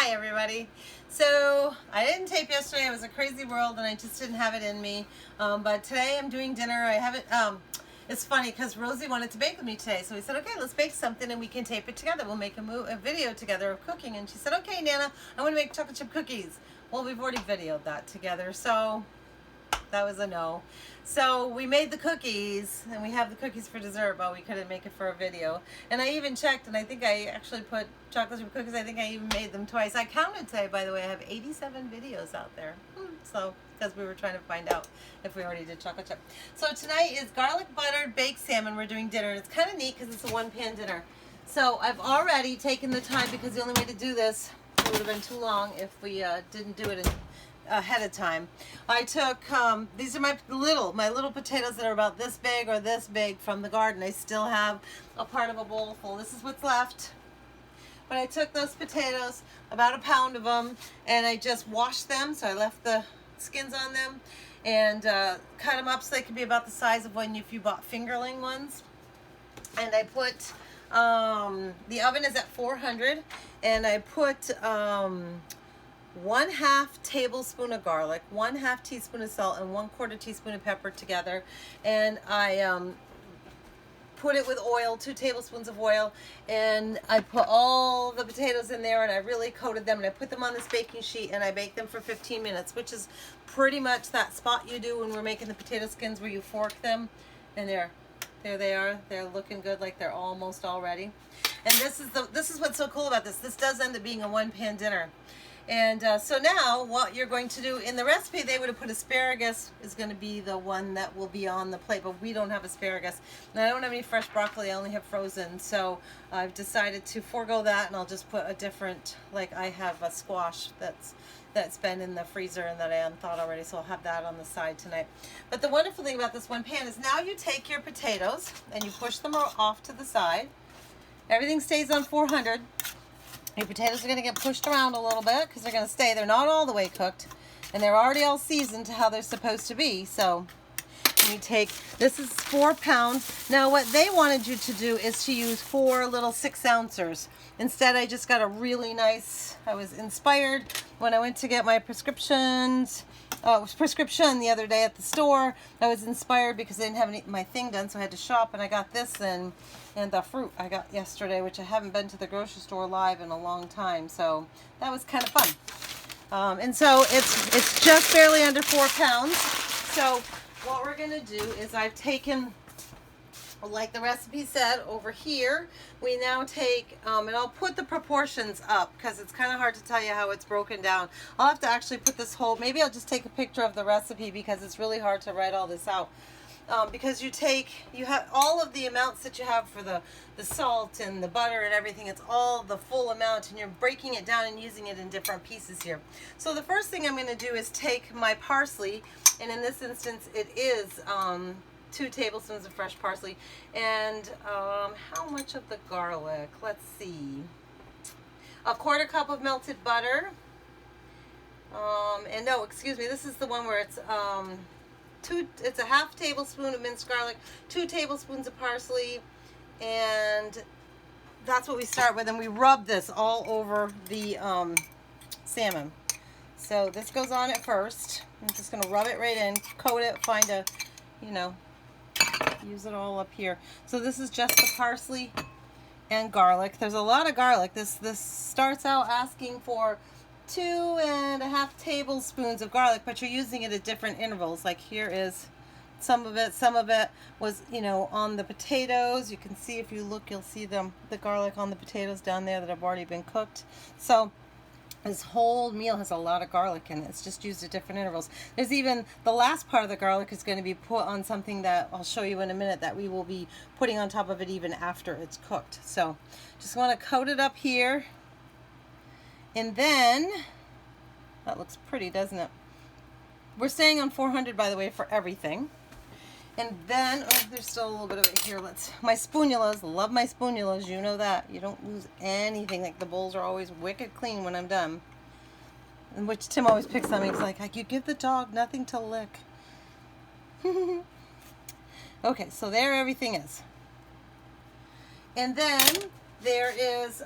Hi everybody. So I didn't tape yesterday. It was a crazy world and I just didn't have it in me. But today I'm doing dinner. I haven't. It's funny because Rosie wanted to bake with me today, so we said, okay, let's bake something and we can tape it together. We'll make a video together of cooking. And she said, okay, Nana, I want to make chocolate chip cookies. Well, we've already videoed that together, so that was a no. So we made the cookies, and we have the cookies for dessert, but we couldn't make it for a video. And I even checked, and I think I actually put chocolate chip cookies. I think I even made them twice. I counted today, by the way. I have 87 videos out there. So, because we were trying to find out if we already did chocolate chip. So tonight is garlic buttered baked salmon. We're doing dinner, and it's kind of neat because it's a one-pan dinner. So I've already taken the time, because the only way to do this, it would have been too long if we didn't do it ahead of time. I took these are my little potatoes that are about this big or this big from the garden. I still have a part of a bowl full. This is what's left. But I took those potatoes, about a pound of them, and I just washed them, so I left the skins on them, and cut them up so they could be about the size of when if you bought fingerling ones. And I put the oven is at 400, and I put 1/2 tablespoon of garlic, 1/2 teaspoon of salt, and 1/4 teaspoon of pepper together. And I put it with oil, 2 tablespoons of oil, and I put all the potatoes in there, and I really coated them, and I put them on this baking sheet, and I baked them for 15 minutes, which is pretty much that spot you do when we're making the potato skins where you fork them, and there they are. They're looking good, like they're almost all ready. And this is what's so cool about this. This does end up being a one-pan dinner. And so now what you're going to do in the recipe, they would have put asparagus is going to be the one that will be on the plate, but we don't have asparagus. And I don't have any fresh broccoli, I only have frozen. So I've decided to forego that, and I'll just put a different, like I have a squash that's been in the freezer and that I unthawed already, so I'll have that on the side tonight. But the wonderful thing about this one pan is now you take your potatoes and you push them off to the side. Everything stays on 400. Your potatoes are going to get pushed around a little bit because they're going to stay. They're not all the way cooked, and they're already all seasoned to how they're supposed to be. So you take, this is 4 pounds. Now what they wanted you to do is to use 4 little 6-ouncers. Instead, I just got a really nice, I was inspired when I went to get my prescription the other day at the store. I was inspired because I didn't have my thing done, so I had to shop, and I got this and the fruit I got yesterday, which I haven't been to the grocery store live in a long time, so that was kind of fun. And so it's just barely under 4 pounds. So what we're gonna do is I've taken, like the recipe said over here, we now take, and I'll put the proportions up because it's kind of hard to tell you how it's broken down. I'll have to actually put this whole, maybe I'll just take a picture of the recipe because it's really hard to write all this out. Because you have all of the amounts that you have for the salt and the butter and everything. It's all the full amount, and you're breaking it down and using it in different pieces here. So the first thing I'm going to do is take my parsley, and in this instance it is 2 tablespoons of fresh parsley, and how much of the garlic? Let's see, 1/4 cup of melted butter, and no, excuse me, this is the one where it's it's a 1/2 tablespoon of minced garlic, 2 tablespoons of parsley, and that's what we start with, and we rub this all over the salmon. So this goes on at first. I'm just going to rub it right in, coat it, find a, use it all up here. So this is just the parsley and garlic. There's a lot of garlic. This starts out asking for 2.5 tablespoons of garlic, but you're using it at different intervals. Like here is some of it was, on the potatoes. You can see, if you look, you'll see the garlic on the potatoes down there that have already been cooked. So this whole meal has a lot of garlic in it. It's just used at different intervals. There's even the last part of the garlic is going to be put on something that I'll show you in a minute that we will be putting on top of it even after it's cooked. So just want to coat it up here. And then, that looks pretty, doesn't it? We're staying on 400, by the way, for everything. And then, oh, there's still a little bit of it here. My spatulas, love my spatulas, you know that. You don't lose anything. Like, the bowls are always wicked clean when I'm done. And which Tim always picks on me. He's like, you give the dog nothing to lick. Okay, so there everything is. And then there is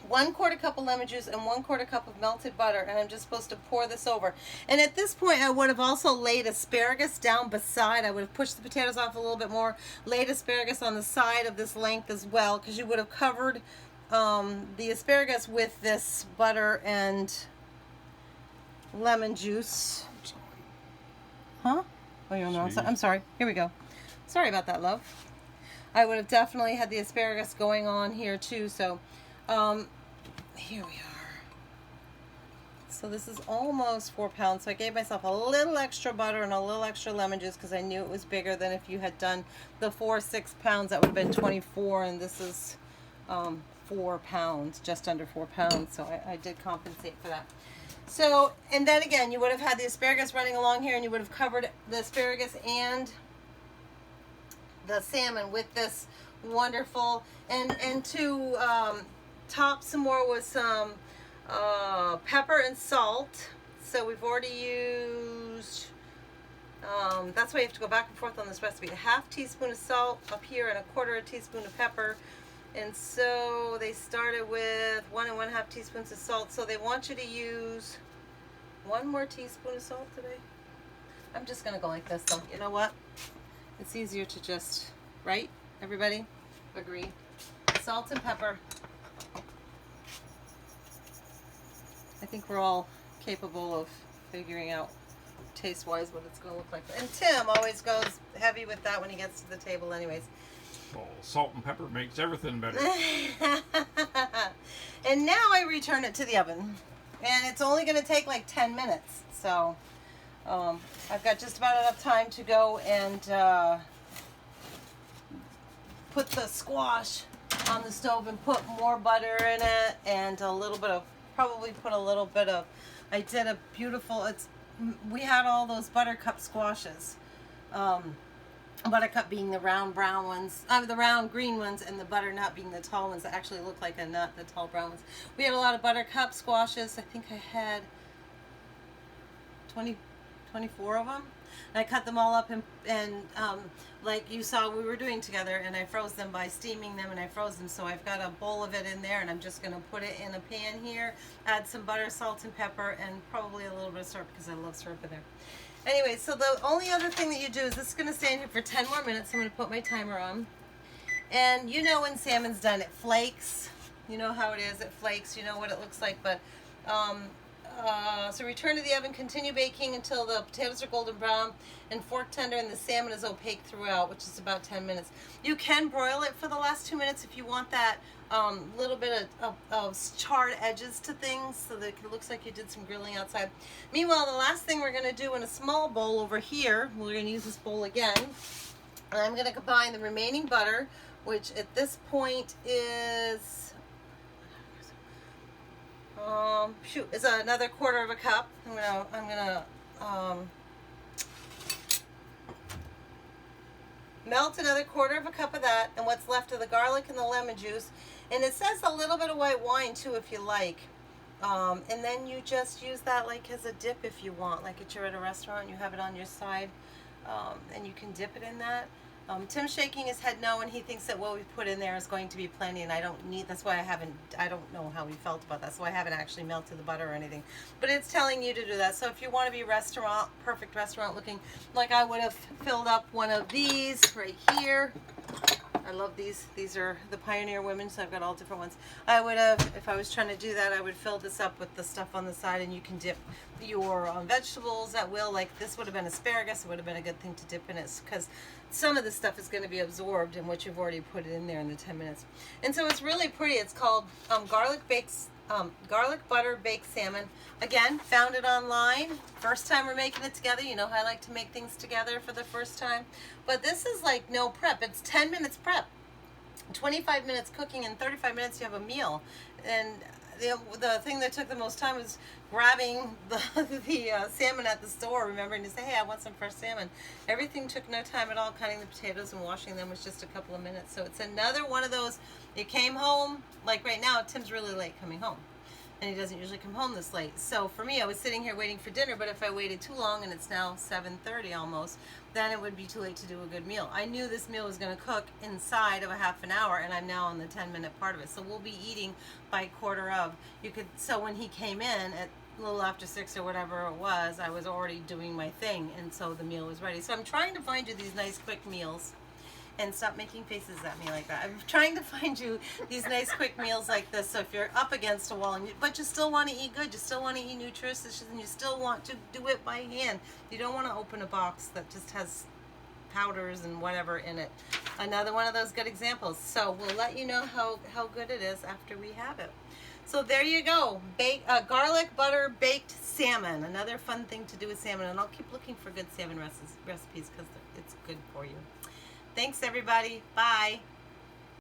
1/4 cup of lemon juice and 1/4 cup of melted butter, and I'm just supposed to pour this over. And at this point I would have also laid asparagus down beside. I would have pushed the potatoes off a little bit more, laid asparagus on the side of this length as well, because you would have covered the asparagus with this butter and lemon juice. Huh? Oh, you don't know. I'm sorry. Here we go. Sorry about that, love. I would have definitely had the asparagus going on here too. So here we are. So this is almost 4 pounds. So I gave myself a little extra butter and a little extra lemon juice because I knew it was bigger than if you had done the 6 pounds. That would have been 24, and this is 4 pounds, just under 4 pounds. So I did compensate for that. So, and then again, you would have had the asparagus running along here, and you would have covered the asparagus and the salmon with this wonderful, and to top some more with some pepper and salt. So we've already used, that's why you have to go back and forth on this recipe, a 1/2 teaspoon of salt up here and a 1/4 teaspoon of pepper. And so they started with 1 and 1/2 teaspoons of salt. So they want you to use 1 more teaspoon of salt today. I'm just gonna go like this though. You know what? It's easier to just, right? Everybody agree? Salt and pepper. I think we're all capable of figuring out taste-wise what it's gonna look like. And Tim always goes heavy with that when he gets to the table anyways. Well, salt and pepper makes everything better. And now I return it to the oven. And it's only going to take like 10 minutes. So I've got just about enough time to go and put the squash on the stove and put more butter in it and a little bit of, probably put a little bit of, I did a beautiful, we had all those buttercup squashes. Buttercup being the round brown ones, the round green ones, and the butternut being the tall ones that actually look like a nut, the tall brown ones. We had a lot of buttercup squashes. I think I had 24 of them. And I cut them all up and like you saw we were doing together, and I froze them by steaming them, and I froze them. So I've got a bowl of it in there, and I'm just going to put it in a pan here, add some butter, salt, and pepper, and probably a little bit of syrup because I love syrup in there. Anyway, so the only other thing that you do is this is going to stay in here for 10 more minutes. I'm going to put my timer on. And you know when salmon's done, it flakes. You know how it is. It flakes. You know what it looks like. But so return to the oven. Continue baking until the potatoes are golden brown and fork tender and the salmon is opaque throughout, which is about 10 minutes. You can broil it for the last 2 minutes if you want that little bit of charred edges to things so that it looks like you did some grilling outside. Meanwhile, the last thing we're going to do in a small bowl over here, we're going to use this bowl again, and I'm going to combine the remaining butter, which at this point is is another 1/4 cup. I'm gonna melt another 1/4 cup of that, and what's left of the garlic and the lemon juice. And it says a little bit of white wine too, if you like. And then you just use that like as a dip if you want, like you're at a restaurant, you have it on your side, and you can dip it in that. Tim's shaking his head no, and he thinks that what we put in there is going to be plenty, and I don't need, that's why I don't know how he felt about that, so I haven't actually melted the butter or anything. But it's telling you to do that. So if you want to be restaurant, perfect restaurant looking, like I would have filled up one of these right here. I love these. These are the Pioneer Women, so I've got all different ones. I would have, if I was trying to do that, I would fill this up with the stuff on the side, and you can dip your vegetables at will. Like this would have been asparagus. It would have been a good thing to dip in it because some of the stuff is going to be absorbed in what you've already put it in there in the 10 minutes. And so it's really pretty. It's called garlic butter baked salmon. Again, found it online. First time we're making it together. You know how I like to make things together for the first time. But this is like no prep. It's 10 minutes prep, 25 minutes cooking, and 35 minutes you have a meal. And the thing that took the most time was grabbing the salmon at the store, remembering to say, hey, I want some fresh salmon. Everything took no time at all. Cutting the potatoes and washing them was just a couple of minutes. So it's another one of those, you came home, like right now, Tim's really late coming home. and he doesn't usually come home this late. So for me, I was sitting here waiting for dinner, but if I waited too long, and it's now 7:30 almost, then it would be too late to do a good meal. I knew this meal was going to cook inside of a half an hour, and I'm now on the 10-minute part of it. So we'll be eating by quarter of. So when he came in at a little after 6 or whatever it was, I was already doing my thing, and so the meal was ready. So I'm trying to find you these nice quick meals. And stop making faces at me like that. I'm trying to find you these nice quick meals like this. So if you're up against a wall, but you still want to eat good, you still want to eat nutritious, and you still want to do it by hand. You don't want to open a box that just has powders and whatever in it. Another one of those good examples. So we'll let you know how good it is after we have it. So there you go. Garlic butter baked salmon. Another fun thing to do with salmon. And I'll keep looking for good salmon recipes because it's good for you. Thanks, everybody. Bye.